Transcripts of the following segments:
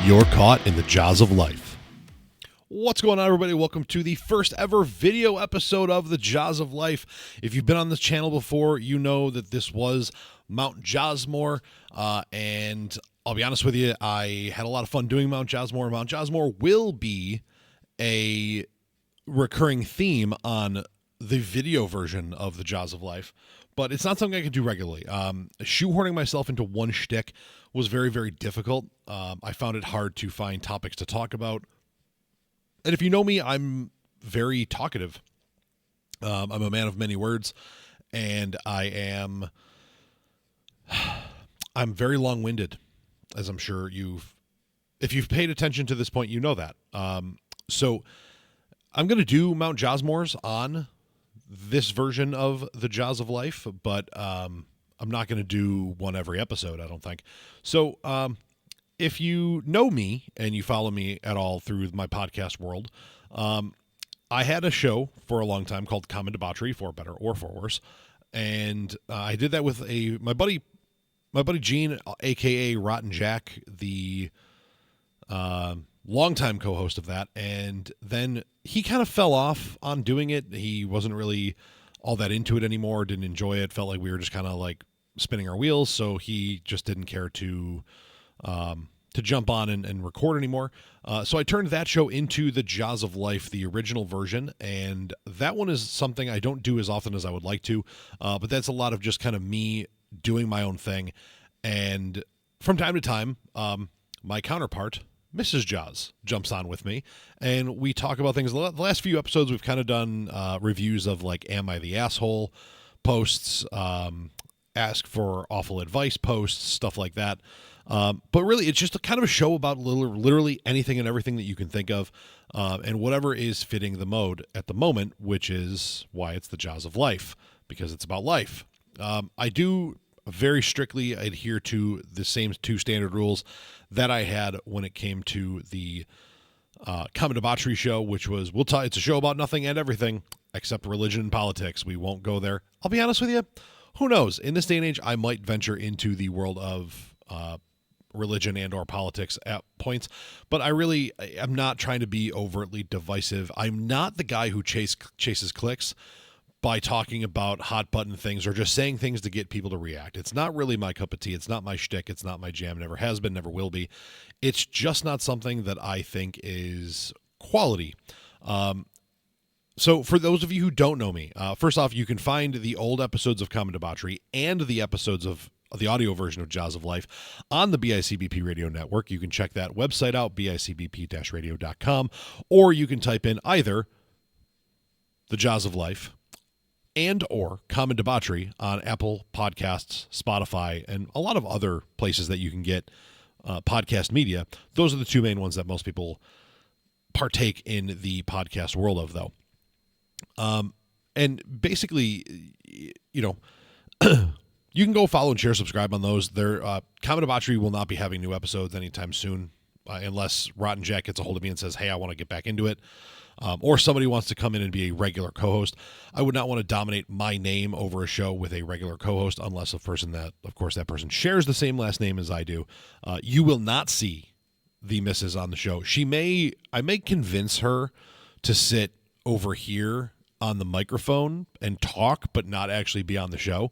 You're caught in the Joz of Life. What's going on, everybody? Welcome to the first ever video episode of the Joz of Life. If you've been on this channel before, you know that this was Mount Josmore, and I'll be honest with you, I had a lot of fun doing Mount Josmore. Mount Josmore will be a recurring theme on the video version of the Joz of Life, but it's not something I can do regularly. Shoehorning myself into one shtick was very, very difficult. I found it hard to find topics to talk about. And if you know me, I'm very talkative. I'm a man of many words, and I'm very long-winded, as I'm sure if you've paid attention to this point, you know that. So I'm going to do Mount Josmore's on this version of the Joz of Life, but I'm not going to do one every episode, I don't think. So if you know me and you follow me at all through my podcast world, I had a show for a long time called Common Debauchery, for better or for worse, and I did that with my buddy Gene, aka Rotten Jack, the longtime co-host of that, and then he kind of fell off on doing it. He wasn't really all that into it anymore, didn't enjoy it, felt like we were just kind of like spinning our wheels, so he just didn't care to jump on and record anymore. So I turned that show into the Joz of Life, the original version, and that one is something I don't do as often as I would like to, but that's a lot of just kind of me doing my own thing, and from time to time, my counterpart, Mrs. Joz, jumps on with me, and we talk about things. The last few episodes, we've kind of done reviews of, like, Am I the Asshole posts, Ask for Awful Advice posts, stuff like that. But really, it's just a kind of a show about literally anything and everything that you can think of, and whatever is fitting the mode at the moment, which is why it's the Joz of Life, because it's about life. I do very strictly adhere to the same two standard rules that I had when it came to the Common Debauchery show, which was, it's a show about nothing and everything except religion and politics. We won't go there. I'll be honest with you. Who knows? In this day and age, I might venture into the world of religion and or politics at points, but I'm not trying to be overtly divisive. I'm not the guy who chases clicks by talking about hot button things or just saying things to get people to react. It's not really my cup of tea. It's not my shtick. It's not my jam. Never has been, never will be. It's just not something that I think is quality. So for those of you who don't know me, first off, you can find the old episodes of Common Debauchery and the episodes of the audio version of Joz of Life on the BICBP Radio Network. You can check that website out, bicbp-radio.com, or you can type in either the Joz of Life and or Common Debauchery on Apple Podcasts, Spotify, and a lot of other places that you can get podcast media. Those are the two main ones that most people partake in the podcast world of, though. And basically, you know, you can go follow and share, subscribe on those. Common Debauchery will not be having new episodes anytime soon, unless Rotten Jack gets a hold of me and says, hey, I want to get back into it. Or somebody wants to come in and be a regular co-host. I would not want to dominate my name over a show with a regular co-host unless that person shares the same last name as I do. You will not see the missus on the show. I may convince her to sit over here on the microphone and talk, but not actually be on the show.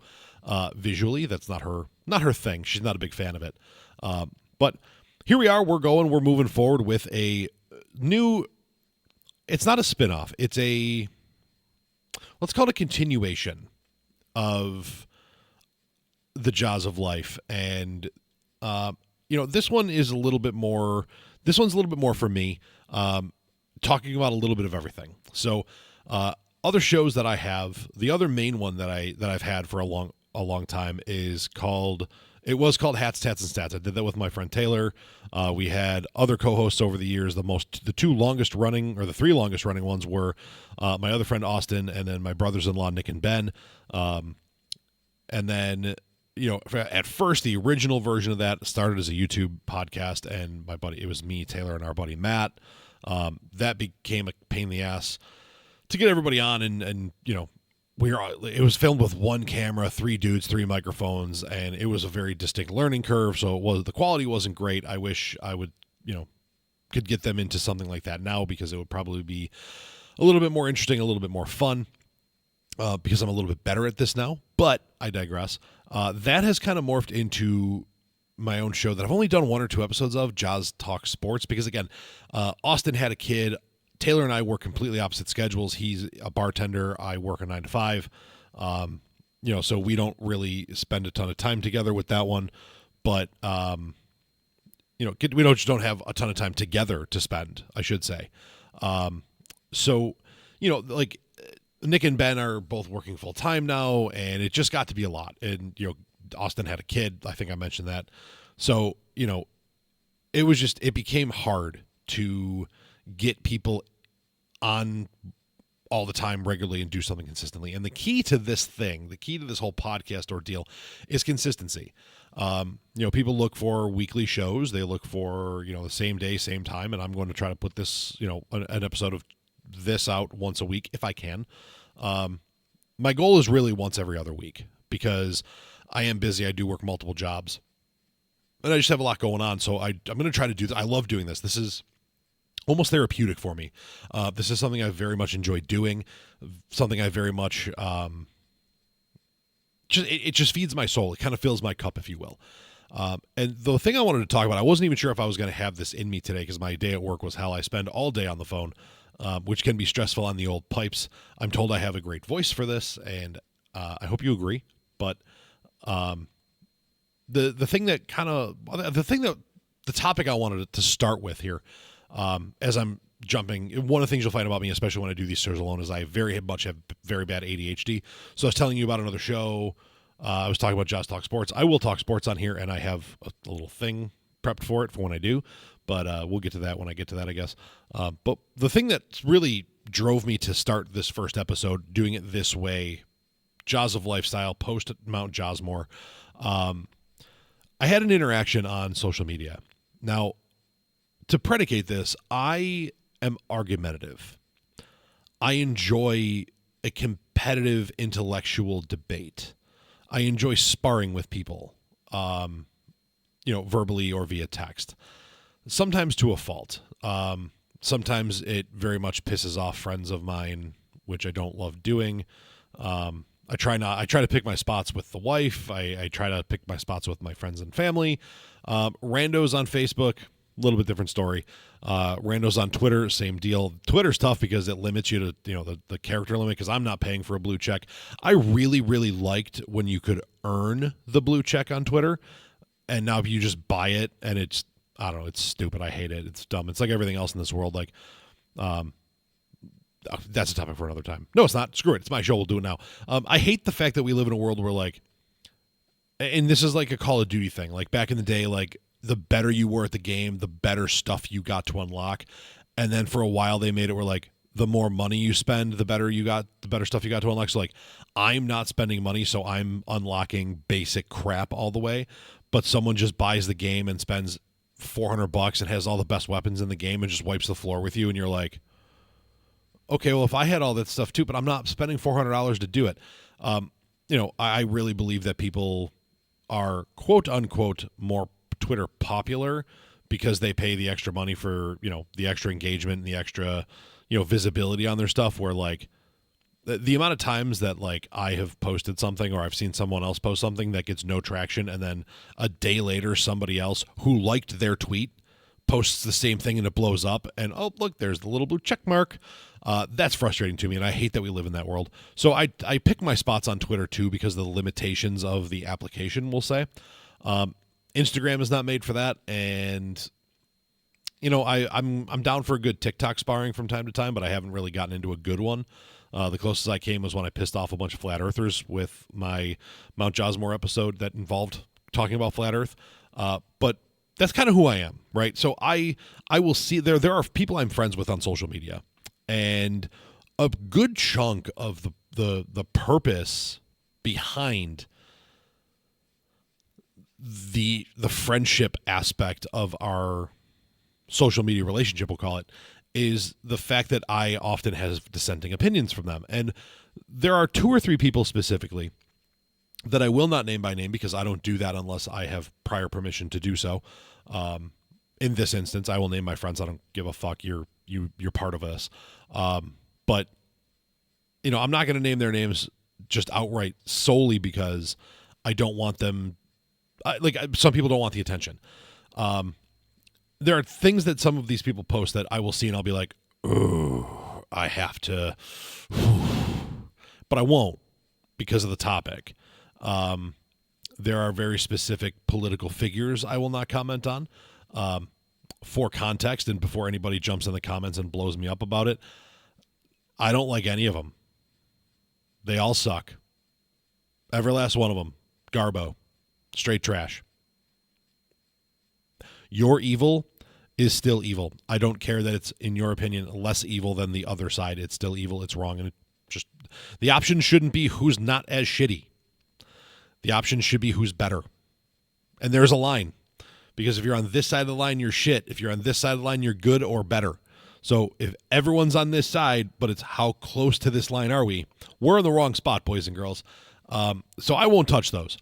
Visually, that's not her thing. She's not a big fan of it. But here we are. We're moving forward with a new. It's not a spinoff. It's let's call it a continuation of the Joz of Life. And, this one's a little bit more for me, talking about a little bit of everything. So, other shows that I have, the other main one that I've had for a long time it was called Hats, Tats, and Stats. I did that with my friend Taylor. We had other co-hosts over the years. The three longest running ones were my other friend Austin, and then my brothers-in-law Nick and Ben. And then, at first the original version of that started as a YouTube podcast, and it was me, Taylor, and our buddy Matt. That became a pain in the ass to get everybody on, and it was filmed with one camera, 3 dudes, 3 microphones, and it was a very distinct learning curve. So the quality wasn't great. I wish I would could get them into something like that now, because it would probably be a little bit more interesting, a little bit more fun, because I'm a little bit better at this now. But I digress. That has kind of morphed into my own show that I've only done 1 or 2 episodes of, Joz Talk Sports, because again, Austin had a kid. Taylor and I work completely opposite schedules. He's a bartender. I work a 9 to 5. So we don't really spend a ton of time together with that one. But we don't have a ton of time together to spend, I should say. Like Nick and Ben are both working full time now, and it just got to be a lot. And Austin had a kid. I think I mentioned that. So it became hard to get people on all the time regularly and do something consistently. And the key to this whole podcast ordeal is consistency. People look for weekly shows. They look for, the same day, same time. And I'm going to try to put this, an episode of this out once a week if I can. My goal is really once every other week, because I am busy. I do work multiple jobs, and I just have a lot going on. So I'm going to try to do that. I love doing this. This is almost therapeutic for me. This is something I very much enjoy doing, something I very much, it just feeds my soul. It kind of fills my cup, if you will. And the thing I wanted to talk about, I wasn't even sure if I was going to have this in me today, because my day at work was hell. I spend all day on the phone, which can be stressful on the old pipes. I'm told I have a great voice for this, and I hope you agree. But the topic I wanted to start with here, as I'm jumping, one of the things you'll find about me, especially when I do these shows alone, is I very much have very bad ADHD. So I was telling you about another show. I was talking about Joz Talk Sports. I will talk sports on here, and I have a little thing prepped for it for when I do. But we'll get to that when I get to that, I guess. But the thing that really drove me to start this first episode, doing it this way, Joz of Life style, post Mount Josmore, I had an interaction on social media. Now, to predicate this, I am argumentative. I enjoy a competitive intellectual debate. I enjoy sparring with people, verbally or via text. Sometimes to a fault. Sometimes it very much pisses off friends of mine, which I don't love doing. I try to pick my spots with the wife. I try to pick my spots with my friends and family. Randos on Facebook, a little bit different story. Randos on Twitter, same deal. Twitter's tough because it limits you to, the character limit, because I'm not paying for a blue check. I really, really liked when you could earn the blue check on Twitter, and now you just buy it, and it's, I don't know, it's stupid. I hate it. It's dumb. It's like everything else in this world. Like, that's a topic for another time. No, it's not. Screw it. It's my show. We'll do it now. I hate the fact that we live in a world where, like, and this is like a Call of Duty thing. Like, back in the day, like, the better you were at the game, the better stuff you got to unlock. And then for a while they made it where, like, the more money you spend, the better stuff you got to unlock. So, like, I'm not spending money, so I'm unlocking basic crap all the way. But someone just buys the game and spends $400 and has all the best weapons in the game and just wipes the floor with you, and you're like, okay, well, if I had all that stuff too, but I'm not spending $400 to do it. I really believe that people are, quote unquote, more Twitter popular because they pay the extra money for, the extra engagement and the extra, visibility on their stuff, where, like, the amount of times that, like, I have posted something or I've seen someone else post something that gets no traction, and then a day later somebody else who liked their tweet posts the same thing and it blows up, and, oh, look, there's the little blue check mark. That's frustrating to me, and I hate that we live in that world. So I pick my spots on Twitter too, because of the limitations of the application, we'll say. Instagram is not made for that, and I'm down for a good TikTok sparring from time to time, but I haven't really gotten into a good one. The closest I came was when I pissed off a bunch of flat earthers with my Mount Josmore episode that involved talking about flat Earth. But that's kind of who I am, right? So I will see there are people I'm friends with on social media, and a good chunk of the purpose behind the friendship aspect of our social media relationship, we'll call it, is the fact that I often have dissenting opinions from them. And there are 2 or 3 people specifically that I will not name by name, because I don't do that unless I have prior permission to do so. in this instance, I will name my friends. I don't give a fuck. You're part of us. But I'm not going to name their names just outright solely because I don't want them. Some people don't want the attention. There are things that some of these people post that I will see and I'll be like, ooh, I have to, but I won't because of the topic. There are very specific political figures I will not comment on. For context and before anybody jumps in the comments and blows me up about it, I don't like any of them. They all suck. Every last one of them. Garbo. Straight trash. Your evil is still evil. I don't care that it's, in your opinion, less evil than the other side. It's still evil. It's wrong. And the option shouldn't be who's not as shitty. The option should be who's better. And there's a line. Because if you're on this side of the line, you're shit. If you're on this side of the line, you're good or better. So if everyone's on this side, but it's how close to this line are we, we're in the wrong spot, boys and girls. So I won't touch those.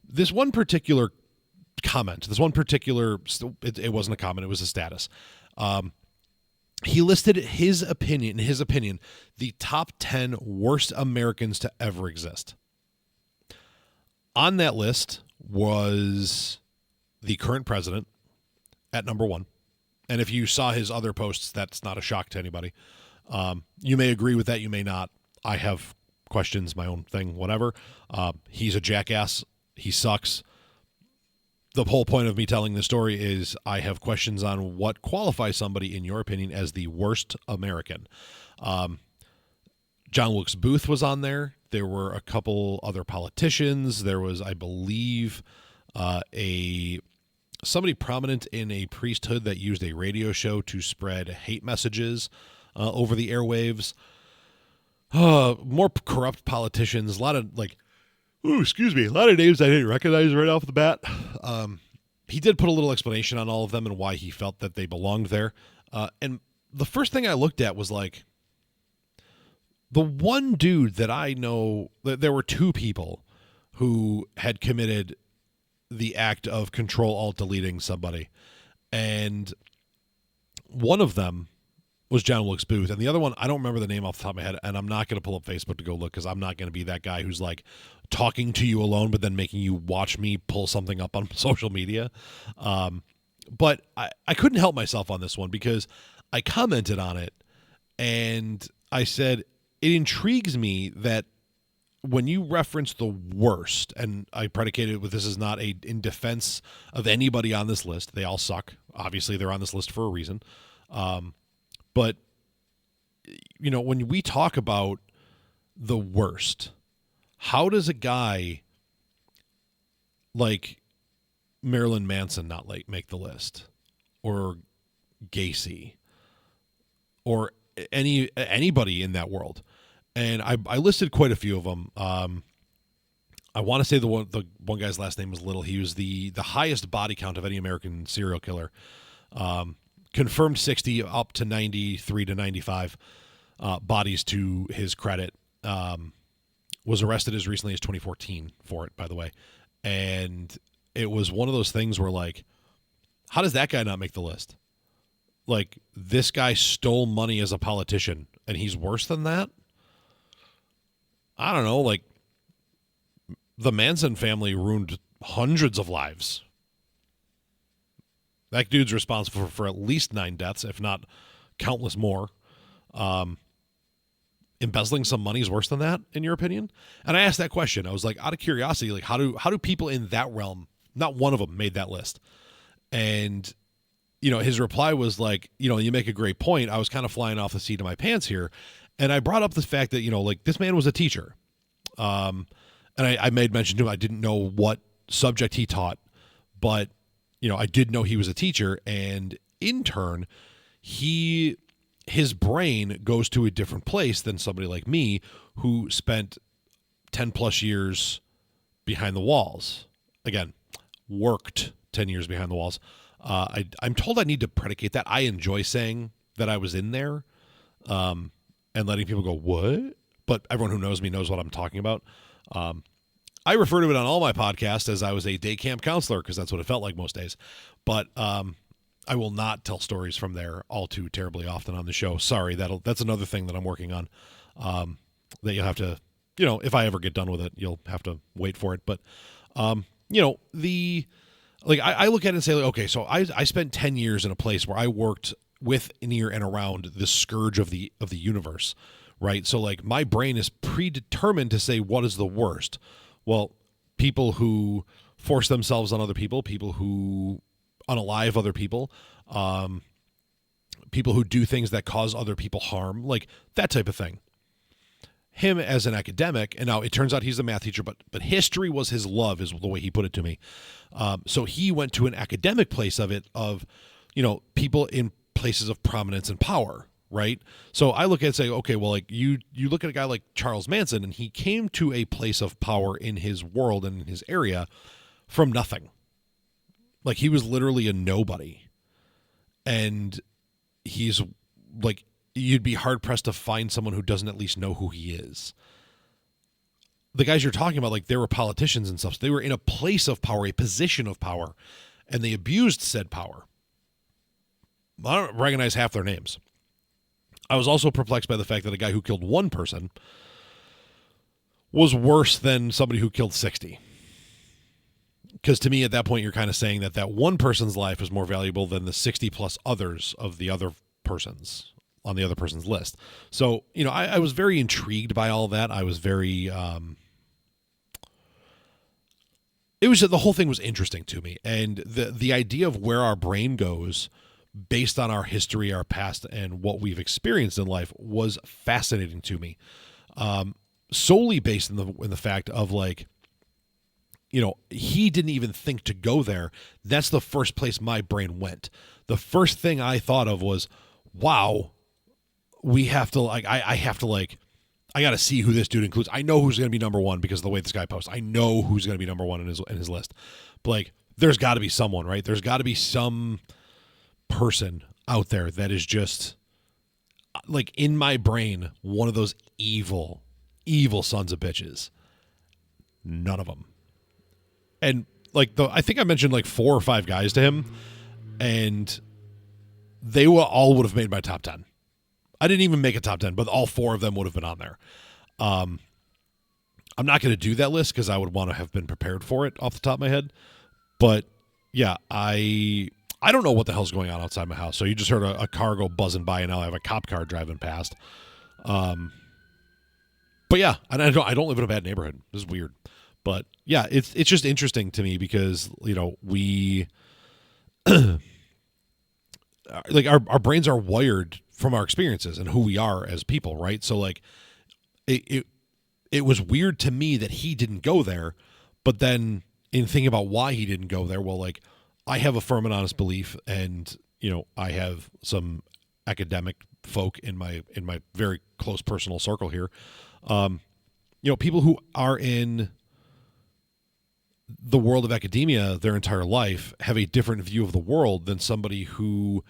This one particular comment, it wasn't a comment, it was a status. He listed in his opinion, the top 10 worst Americans to ever exist. On that list was the current president at number 1. And if you saw his other posts, that's not a shock to anybody. You may agree with that, you may not. I have questions, my own thing, whatever. He's a jackass. He sucks. The whole point of me telling this story is I have questions on what qualifies somebody, in your opinion, as the worst American. John Wilkes Booth was on there. There were a couple other politicians. There was, I believe, somebody prominent in a priesthood that used a radio show to spread hate messages over the airwaves. More corrupt politicians. A lot of a lot of names I didn't recognize right off the bat. He did put a little explanation on all of them and why he felt that they belonged there. And the first thing I looked at was the one dude that I know, there were 2 people who had committed the act of Control-Alt-Deleting somebody. And one of them was John Wilkes Booth. And the other one, I don't remember the name off the top of my head, and I'm not going to pull up Facebook to go look because I'm not going to be that guy who's talking to you alone but then making you watch me pull something up on social media. But I couldn't help myself on this one because I commented on it and I said, it intrigues me that when you reference the worst, and I predicated it with this is not in defense of anybody on this list. They all suck. Obviously, they're on this list for a reason. But, when we talk about the worst, how does a guy like Marilyn Manson not make the list? Or Gacy? Or anybody in that world? And I listed quite a few of them. I want to say the one guy's last name was Little. He was the highest body count of any American serial killer. Confirmed 60 up to 93 to 95 bodies to his credit. Was arrested as recently as 2014 for it, by the way. And it was one of those things where how does that guy not make the list? This guy stole money as a politician and he's worse than that? I don't know, the Manson family ruined hundreds of lives. That dude's responsible for at least 9 deaths, if not countless more. Embezzling some money is worse than that, in your opinion? And I asked that question. I was out of curiosity, how do people in that realm, not one of them made that list? And, his reply was you make a great point. I was kind of flying off the seat of my pants here. And I brought up the fact that, this man was a teacher. And I made mention to him, I didn't know what subject he taught, but, I did know he was a teacher. And in turn, his brain goes to a different place than somebody like me who spent 10 plus years behind the walls. Again, worked 10 years behind the walls. I'm told I need to predicate that. I enjoy saying that I was in there. And letting people go, what? But everyone who knows me knows what I'm talking about. I refer to it on all my podcasts as I was a day camp counselor because that's what it felt like most days. But I will not tell stories from there all too terribly often on the show. Sorry, that's another thing that I'm working on. That you'll have to, if I ever get done with it, you'll have to wait for it. But the like I look at it and say, like, okay, so I spent 10 years in a place where I worked with, near, and around the scourge of the universe, right? So like my brain is predetermined to say what is the worst. Well, people who force themselves on other people who unalive other people, people who do things that cause other people harm, like that type of thing. Him as an academic, and now it turns out he's a math teacher, but history was his love, is the way he put it to me. So he went to an academic place of people in places of prominence and power, right? So I look at it and say, okay, well, like you look at a guy like Charles Manson, and he came to a place of power in his world and in his area from nothing. Like he was literally a nobody. And he's like, you'd be hard pressed to find someone who doesn't at least know who he is. The guys you're talking about, like, they were politicians and stuff. So they were in a place of power, a position of power, and they abused said power. I don't recognize half their names. I was also perplexed by the fact that a guy who killed one person was worse than somebody who killed 60. Because to me, at that point, you're kind of saying that one person's life is more valuable than the 60 plus others of the other persons on the other person's list. So, I was very intrigued by all that. I was very, the whole thing was interesting to me. And the idea of where our brain goes based on our history, our past, and what we've experienced in life was fascinating to me. Solely based in the fact of, like, he didn't even think to go there. That's the first place my brain went. The first thing I thought of was, wow, we have to, like, I have to, like, I got to see who this dude includes. I know who's going to be number one because of the way this guy posts. I know who's going to be number one in his list. But, like, there's got to be someone, right? There's got to be some person out there that is just, like, in my brain, one of those evil sons of bitches. None of them. And, like, I think I mentioned, like, 4 or 5 guys to him, and they all would have made my top 10. I didn't even make a top 10, but all 4 of them would have been on there. I'm not going to do that list because I would want to have been prepared for it off the top of my head. But, yeah, I don't know what the hell's going on outside my house. So you just heard a car go buzzing by, and now I have a cop car driving past. But, yeah, and I don't live in a bad neighborhood. This is weird. But, yeah, it's just interesting to me because, we like our brains are wired from our experiences and who we are as people, right? So, like, it was weird to me that he didn't go there, but then in thinking about why he didn't go there, well, like, I have a firm and honest belief, and I have some academic folk in my very close personal circle here. People who are in the world of academia their entire life have a different view of the world than somebody who,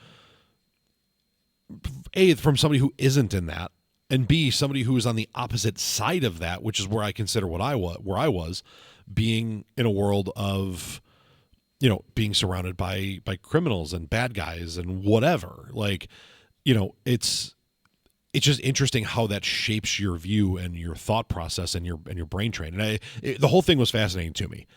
A, from somebody who isn't in that, and B, somebody who is on the opposite side of that, which is where I consider where I was, being in a world of, being surrounded by criminals and bad guys and whatever. Like, it's just interesting how that shapes your view and your thought process and your brain train. And the whole thing was fascinating to me.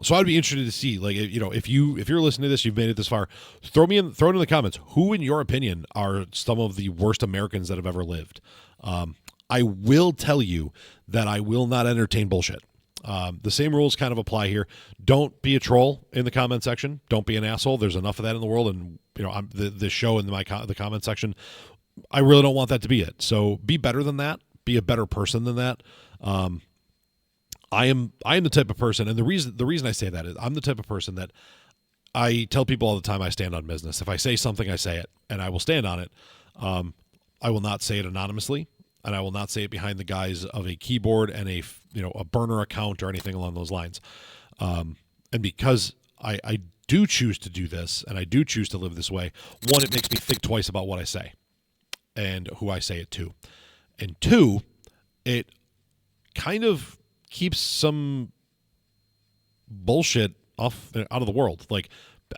So I'd be interested to see, like, if you're listening to this, you've made it this far, throw it in the comments. Who, in your opinion, are some of the worst Americans that have ever lived? I will tell you that I will not entertain bullshit. The same rules kind of apply here. Don't be a troll in the comment section. Don't be an asshole. There's enough of that in the world, and the show in the comment section, I really don't want that to be it. So be better than that. Be a better person than that. I am the type of person, and the reason I say that is I'm the type of person that I tell people all the time I stand on business. If I say something, I say it, and I will stand on it. I will not say it anonymously, and I will not say it behind the guise of a keyboard and a burner account or anything along those lines. And because I do choose to do this, and I do choose to live this way, one, it makes me think twice about what I say and who I say it to. And 2, it kind of keeps some bullshit out of the world. Like,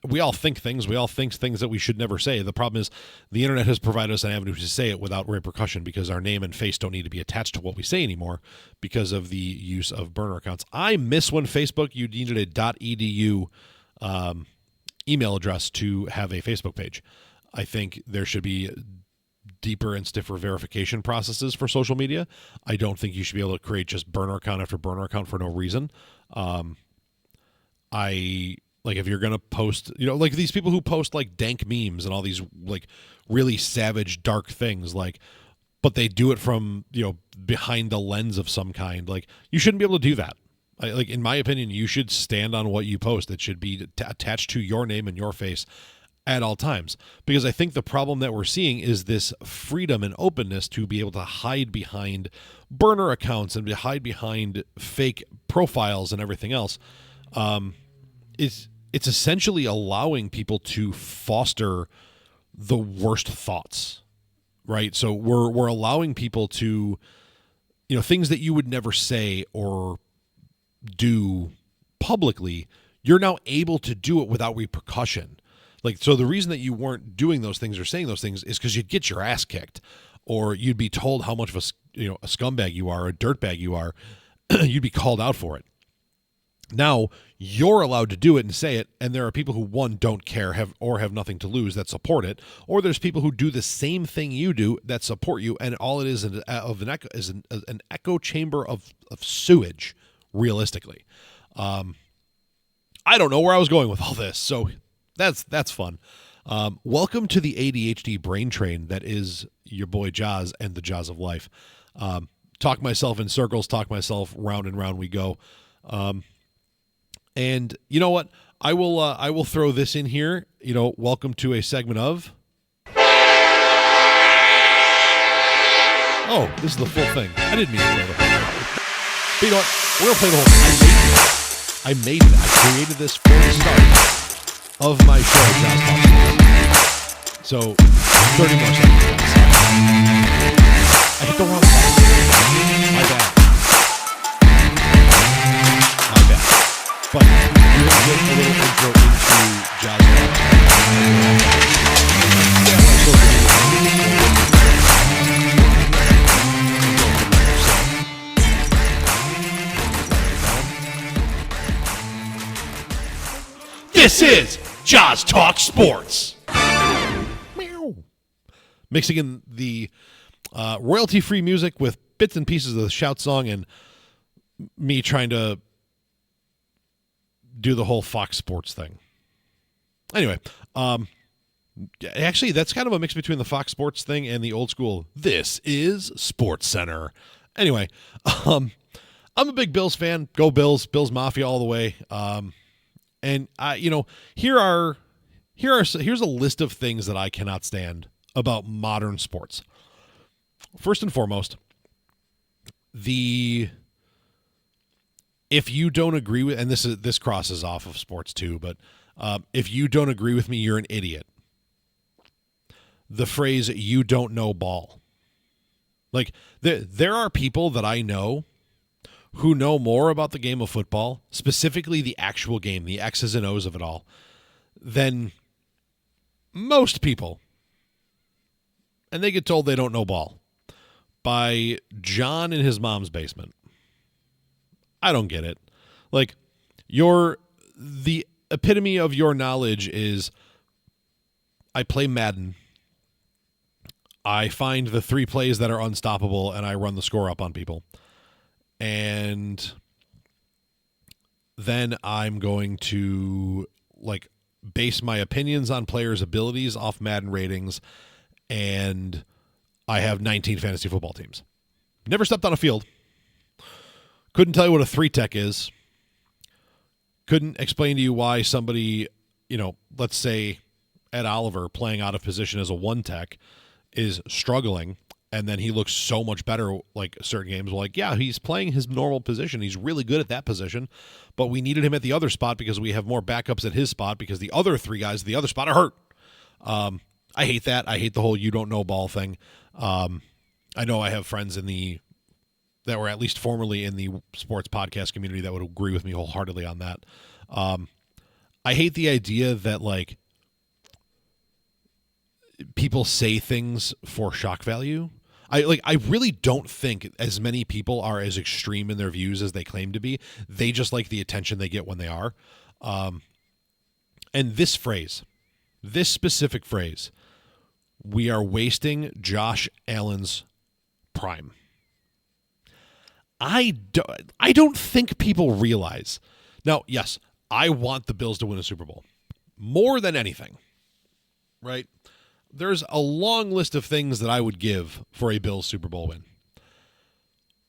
we all think things. We all think things that we should never say. The problem is the internet has provided us an avenue to say it without repercussion because our name and face don't need to be attached to what we say anymore because of the use of burner accounts. I miss when Facebook, you needed a .edu email address to have a Facebook page. I think there should be deeper and stiffer verification processes for social media. I don't think you should be able to create just burner account after burner account for no reason. If you're going to post, like these people who post like dank memes and all these like really savage, dark things, but they do it from, behind the lens of some kind. Like, you shouldn't be able to do that. In my opinion, you should stand on what you post. It should be attached to your name and your face at all times. Because I think the problem that we're seeing is this freedom and openness to be able to hide behind burner accounts and to hide behind fake profiles and everything else. It's essentially allowing people to foster the worst thoughts, right? So we're allowing people to, things that you would never say or do publicly, you're now able to do it without repercussion. So the reason that you weren't doing those things or saying those things is because you'd get your ass kicked, or you'd be told how much of a scumbag you are, a dirtbag you are. You'd be called out for it. Now you're allowed to do it and say it, and there are people who, one, don't care, have nothing to lose, that support it, or there's people who do the same thing you do that support you, and all it is an echo chamber of sewage, realistically. I don't know where I was going with all this, so that's fun. Welcome to the ADHD brain train that is your boy Joz and the Joz of Life. Talk myself in circles, talk myself round and round we go. And you know what? I will throw this in here. Welcome to a segment of. Oh, this is the full thing. I didn't mean to play the whole thing. But you know what? We're gonna play the whole thing. I made it. I created this for the start of my show, Joz Talk. So 30 more seconds. I hit the wrong button. My bad. But you're going to get a little intro into Joz of Life. This is Joz Talk Sports. Mixing in the royalty-free music with bits and pieces of the shout song and me trying to do the whole Fox Sports thing. Anyway, actually, that's kind of a mix between the Fox Sports thing and the old school, this is Sports Center. Anyway, I'm a big Bills fan. Go Bills, Bills Mafia all the way. And here's a list of things that I cannot stand about modern sports. First and foremost, if you don't agree with, and this crosses off of sports too, but if you don't agree with me, you're an idiot. The phrase "you don't know ball," there are people that I know who know more about the game of football, specifically the actual game, the X's and O's of it all, than most people, and they get told they don't know ball by John in his mom's basement. I don't get it. The epitome of your knowledge is, I play Madden, I find the 3 plays that are unstoppable, and I run the score up on people. And then I'm going to base my opinions on players' abilities off Madden ratings, and I have 19 fantasy football teams. Never stepped on a field. Couldn't tell you what a 3-tech is. Couldn't explain to you why somebody, let's say Ed Oliver playing out of position as a 1-tech is struggling, and then he looks so much better certain games. Yeah, he's playing his normal position. He's really good at that position, but we needed him at the other spot because we have more backups at his spot because the other 3 guys at the other spot are hurt. I hate that. I hate the whole you don't know ball thing. I know I have friends that were at least formerly in the sports podcast community that would agree with me wholeheartedly on that. I hate the idea that like people say things for shock value. I really don't think as many people are as extreme in their views as they claim to be. They just like the attention they get when they are. And this specific phrase, we are wasting Josh Allen's prime. I don't think people realize. Now, yes, I want the Bills to win a Super Bowl more than anything, right? There's a long list of things that I would give for a Bills Super Bowl win.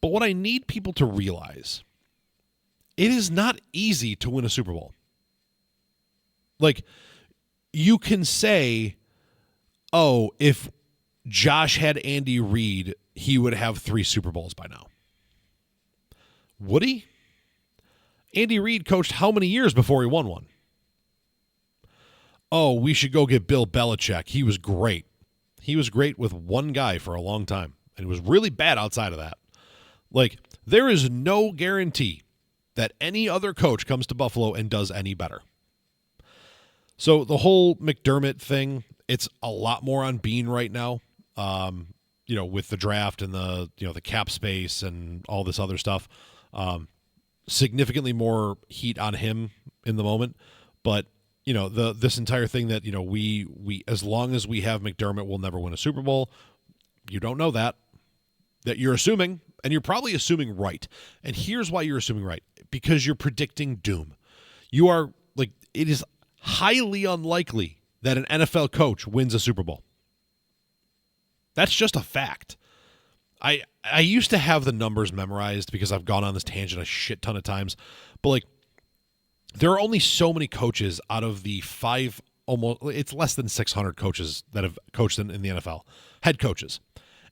But what I need people to realize, it is not easy to win a Super Bowl. Like, you can say, oh, if Josh had Andy Reid, he would have 3 Super Bowls by now. Would he? Andy Reid coached how many years before he won one? Oh, we should go get Bill Belichick. He was great. He was great with one guy for a long time, and he was really bad outside of that. Like, there is no guarantee that any other coach comes to Buffalo and does any better. So the whole McDermott thing, it's a lot more on Bean right now, with the draft and the cap space and all this other stuff. Significantly more heat on him in the moment, but this entire thing that we as long as we have McDermott, we'll never win a Super Bowl. You don't know that you're assuming, and you're probably assuming right. And here's why you're assuming right: because you're predicting doom. You are like, it is highly unlikely that an NFL coach wins a Super Bowl. That's just a fact. I used to have the numbers memorized because I've gone on this tangent a shit ton of times, but like, there are only so many coaches out of the it's less than 600 coaches that have coached in the NFL, head coaches.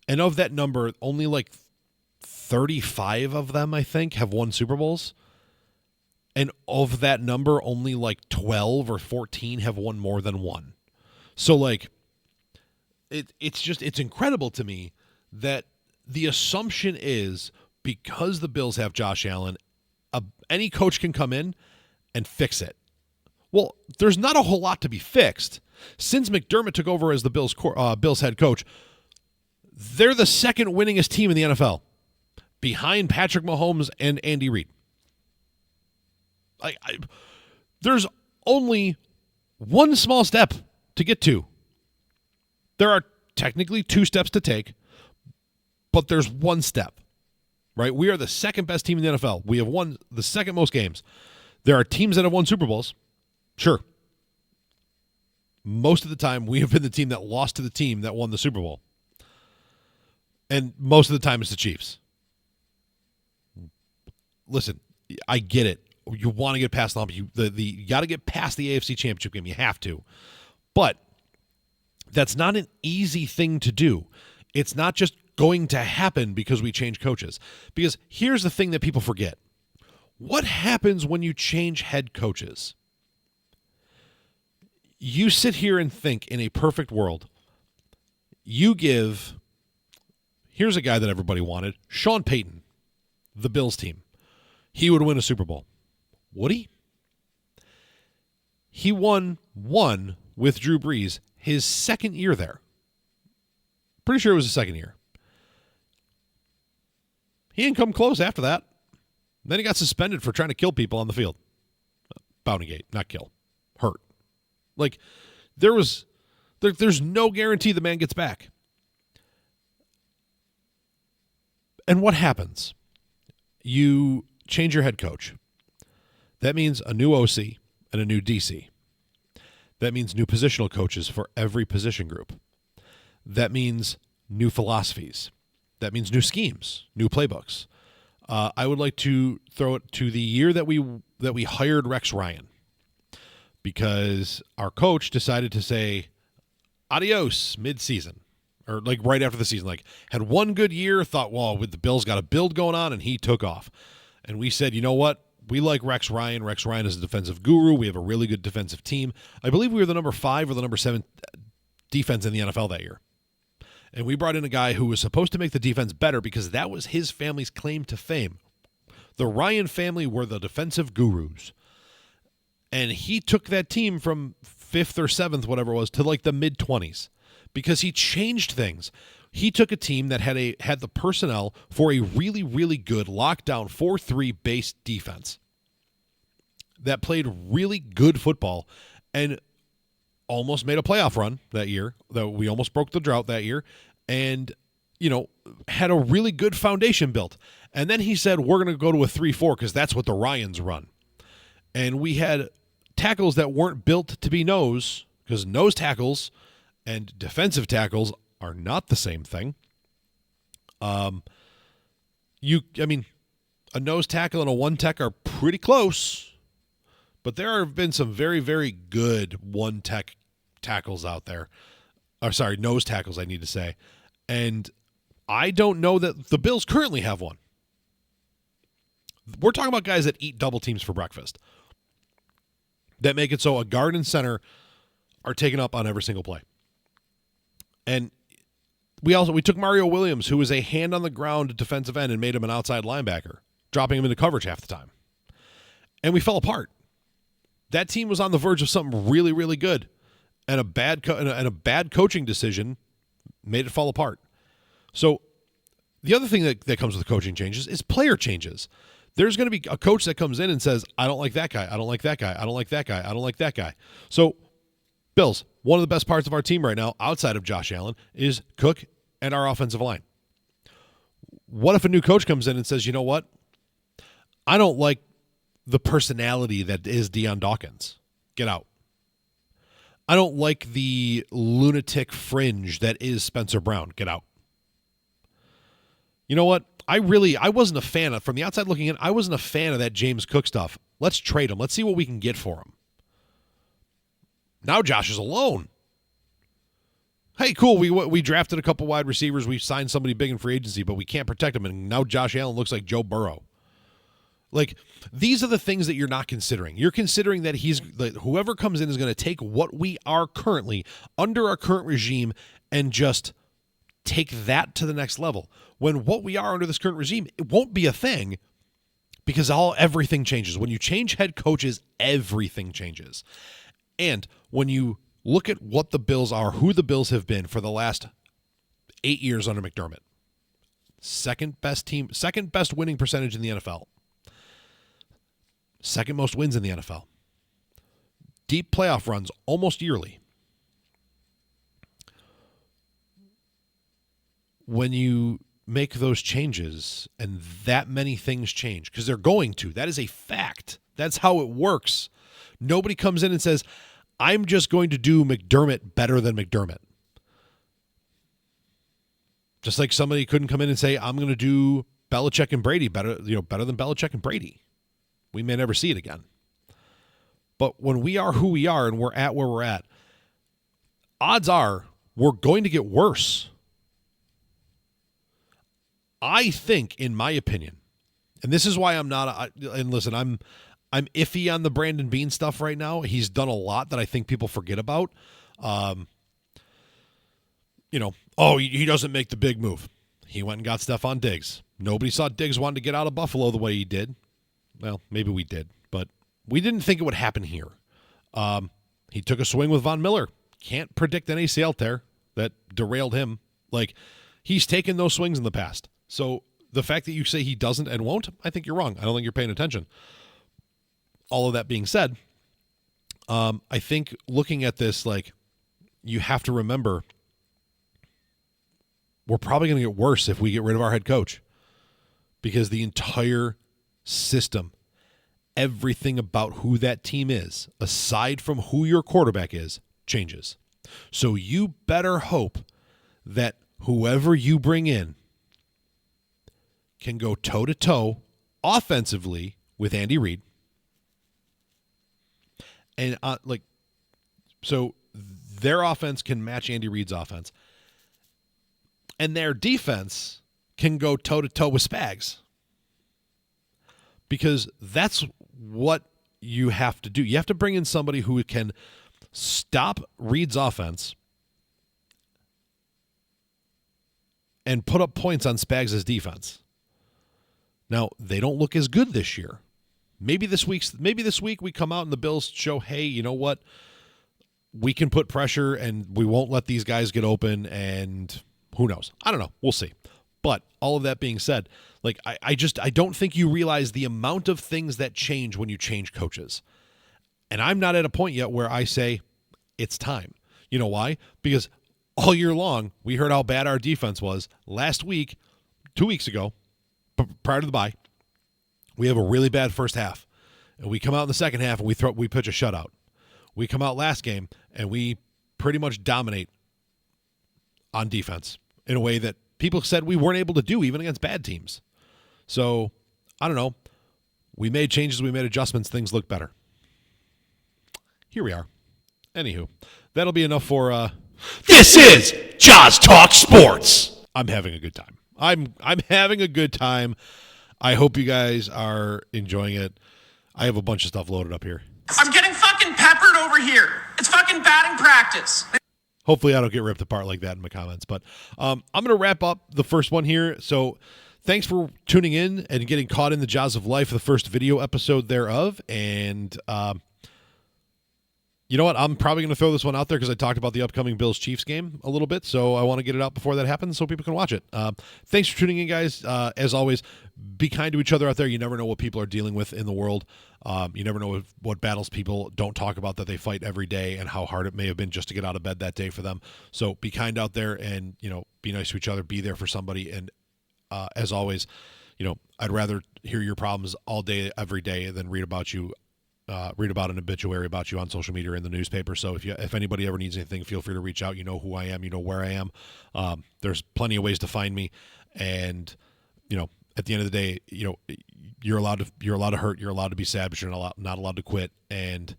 And of that number, only like 35 of them, I think, have won Super Bowls. And of that number, only like 12 or 14 have won more than one. So like, it's incredible to me that the assumption is because the Bills have Josh Allen, any coach can come in and fix it. Well, there's not a whole lot to be fixed. Since McDermott took over as the Bills head coach, they're the second winningest team in the NFL, behind Patrick Mahomes and Andy Reid. There's only one small step to get to. There are technically 2 steps to take, but there's one step, right? We are the second best team in the NFL. We have won the second most games. There are teams that have won Super Bowls. Sure. Most of the time, we have been the team that lost to the team that won the Super Bowl. And most of the time, it's the Chiefs. Listen, I get it. You want to get past the hump. You got to get past the AFC Championship game. You have to. But that's not an easy thing to do. It's not just going to happen because we change coaches. Because here's the thing that people forget. What happens when you change head coaches? You sit here and think, in a perfect world, here's a guy that everybody wanted, Sean Payton, the Bills team. He would win a Super Bowl. Would he? He won one with Drew Brees his second year there. Pretty sure it was his second year. He didn't come close after that. Then he got suspended for trying to kill people on the field. Bountygate, not kill. Hurt. Like, there's no guarantee the man gets back. And what happens? You change your head coach. That means a new OC and a new DC. That means new positional coaches for every position group. That means new philosophies. That means new schemes, new playbooks. I would like to throw it to the year that we hired Rex Ryan, because our coach decided to say adios mid-season, or like right after the season. Like, had one good year, thought, well, with the Bills got a build going on, and he took off. And we said, you know what? We like Rex Ryan. Rex Ryan is a defensive guru. We have a really good defensive team. I believe we were the number 5 or the number 7 defense in the NFL that year. And we brought in a guy who was supposed to make the defense better because that was his family's claim to fame. The Ryan family were the defensive gurus. And he took that team from 5th or 7th, whatever it was, to like the mid-20s because he changed things. He took a team that had the personnel for a really, really good lockdown 4-3 based defense that played really good football and almost made a playoff run that year. That we almost broke the drought that year, and had a really good foundation built. And then he said, "We're going to go to a 3-4 because that's what the Ryans run." And we had tackles that weren't built to be nose, because nose tackles and defensive tackles are not the same thing. A nose tackle and a one tech are pretty close, but there have been some very, very good one tech tackles out there. Or sorry, nose tackles, I need to say. And I don't know that the Bills currently have one. We're talking about guys that eat double teams for breakfast, that make it so a guard and center are taken up on every single play. And we took Mario Williams, who was a hand on the ground defensive end, and made him an outside linebacker, dropping him into coverage half the time. And we fell apart. That team was on the verge of something really, really good, and a bad coaching decision made it fall apart. So the other thing that comes with coaching changes is player changes. There's going to be a coach that comes in and says, "I don't like that guy. I don't like that guy. I don't like that guy. I don't like that guy." So, Bills, one of the best parts of our team right now, outside of Josh Allen, is Cook and our offensive line. What if a new coach comes in and says, "You know what? I don't like the personality that is Deion Dawkins. Get out. I don't like the lunatic fringe that is Spencer Brown. Get out." You know what? I wasn't a fan of, from the outside looking in, I wasn't a fan of that James Cook stuff. Let's trade him. Let's see what we can get for him. Now Josh is alone. Hey, cool. We drafted a couple wide receivers. We signed somebody big in free agency, but we can't protect him. And now Josh Allen looks like Joe Burrow. Like, these are the things that you're not considering. You're considering that whoever comes in is going to take what we are currently under our current regime and just take that to the next level. When what we are under this current regime, it won't be a thing, because everything changes. When you change head coaches, everything changes. And when you look at what the Bills are, who the Bills have been for the last 8 years under McDermott, second best team, second best winning percentage in the NFL, second most wins in the NFL, deep playoff runs almost yearly. When you make those changes and that many things change, because they're going to, that is a fact. That's how it works. Nobody comes in and says, "I'm just going to do McDermott better than McDermott." Just like somebody couldn't come in and say, "I'm going to do Belichick and Brady better than Belichick and Brady." We may never see it again. But when we are who we are and we're at where we're at, odds are we're going to get worse. I think, in my opinion, and this is why I'm not, and listen, I'm iffy on the Brandon Beane stuff right now. He's done a lot that I think people forget about. He doesn't make the big move. He went and got Stephon Diggs. Nobody saw Diggs wanting to get out of Buffalo the way he did. Well, maybe we did, but we didn't think it would happen here. He took a swing with Von Miller. Can't predict an ACL tear that derailed him. Like, he's taken those swings in the past. So the fact that you say he doesn't and won't, I think you're wrong. I don't think you're paying attention. All of that being said, I think looking at this, like, you have to remember we're probably going to get worse if we get rid of our head coach, because the entire system, everything about who that team is, aside from who your quarterback is, changes. So you better hope that whoever you bring in can go toe-to-toe offensively with Andy Reid. And so their offense can match Andy Reid's offense. And their defense can go toe-to-toe with Spags. Because that's what you have to do. You have to bring in somebody who can stop Reid's offense and put up points on Spags' defense. Now, they don't look as good this year. maybe this week we come out and the Bills show, hey, you know what? We can put pressure and we won't let these guys get open, and who knows? I don't know. We'll see. But all of that being said, like I don't think you realize the amount of things that change when you change coaches. And I'm not at a point yet where I say it's time. You know why? Because all year long, we heard how bad our defense was. Last week, 2 weeks ago, prior to the bye, we have a really bad first half. And we come out in the second half and we pitch a shutout. We come out last game and we pretty much dominate on defense in a way that people said we weren't able to do even against bad teams. So, I don't know. We made changes, we made adjustments, things look better. Here we are. Anywho, that'll be enough for This is Joz Talk Sports. I'm having a good time. I'm having a good time. I hope you guys are enjoying it. I have a bunch of stuff loaded up here. I'm getting fucking peppered over here. It's fucking batting practice. Hopefully I don't get ripped apart like that in my comments. But I'm going to wrap up the first one here. So thanks for tuning in and getting caught in the Joz of Life, the first video episode thereof. And you know what? I'm probably going to throw this one out there because I talked about the upcoming Bills-Chiefs game a little bit. So I want to get it out before that happens so people can watch it. Thanks for tuning in, guys. As always, be kind to each other out there. You never know what people are dealing with in the world. You never know what battles people don't talk about that they fight every day and how hard it may have been just to get out of bed that day for them. So be kind out there and, be nice to each other. Be there for somebody. And as always, I'd rather hear your problems all day, every day than read about an obituary about you on social media or in the newspaper. So if anybody ever needs anything, feel free to reach out. You know who I am. You know where I am. There's plenty of ways to find me. And, at the end of the day, you're allowed to hurt. You're allowed to be sad, but you're not allowed to quit. And,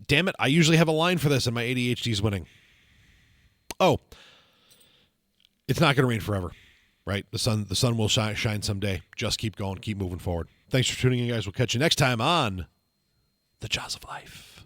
damn it, I usually have a line for this and my ADHD is winning. Oh, it's not going to rain forever, right? The sun will shine someday. Just keep going. Keep moving forward. Thanks for tuning in, guys. We'll catch you next time on The Joz of Life.